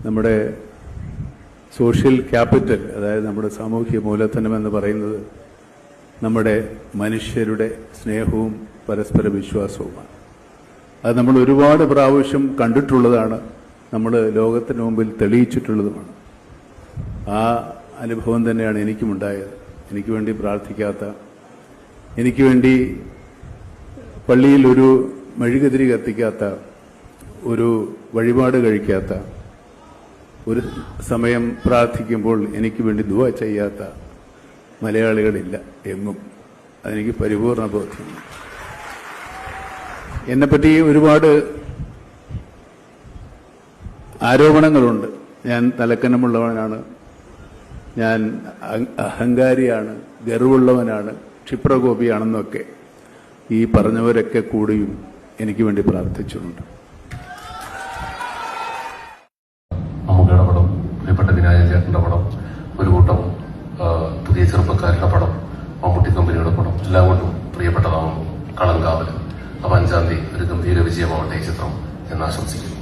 നമ്മുടെ social capital, അതായത് നമ്മുടെ സാമൂഹ്യ മൂലധനം എന്ന് പറയുന്നത് നമ്മുടെ മനുഷ്യരുടെ സ്നേഹവും പരസ്പര വിശ്വാസവുമാണ്. അത് നമ്മൾ ഒരുപാട് പ്രാവശ്യം കണ്ടിട്ടുള്ളതാണ്, നമ്മൾ ലോകത്തിന് മുമ്പിൽ തെളിയിച്ചിട്ടുള്ളതുമാണ്. ആ അനുഭവം തന്നെയാണ് എനിക്കുമുണ്ടായത്. എനിക്ക് വേണ്ടി പ്രാർത്ഥിക്കാത്ത, എനിക്ക് വേണ്ടി പള്ളിയിൽ ഒരു മെഴുകുതിരി കത്തിക്കാത്ത, ഒരു വഴിപാട് കഴിക്കാത്ത, ഒരു സമയം പ്രാർത്ഥിക്കുമ്പോൾ എനിക്ക് വേണ്ടി ദുആ ചെയ്യാത്ത മലയാളികളില്ല എങ്ങും. അതെനിക്ക് പരിപൂർണ ബോധ്യമാണ്. എന്നെപ്പറ്റി ഒരുപാട് ആരോപണങ്ങളുണ്ട്. ഞാൻ തലക്കനമുള്ളവനാണ്, ഞാൻ അഹങ്കാരിയാണ്, ഗർവുള്ളവനാണ്, ക്ഷിപ്രകോപിയാണെന്നൊക്കെ ഈ പറഞ്ഞവരൊക്കെ കൂടിയും എനിക്ക് വേണ്ടി പ്രാർത്ഥിച്ചിട്ടുണ്ട്. മമ്മൂക്കയുടെ പടം, പ്രിയപ്പെട്ട വിനായകൻ ചേട്ടന്റെ പടം, ഒരു കൂട്ടം പുതിയ ചെറുപ്പക്കാരുടെ പടം, മമ്മൂട്ടി കമ്പനിയുടെ പടം, എല്ലാം കൊണ്ടും പ്രിയപ്പെട്ടതാവുന്നു കളങ്കാവൽ. അപ്പൊ 5-ാം തീയതി ഒരു ഗംഭീര വിജയമാവട്ടെ ഈ ചിത്രം എന്ന് ആശംസിക്കുന്നു.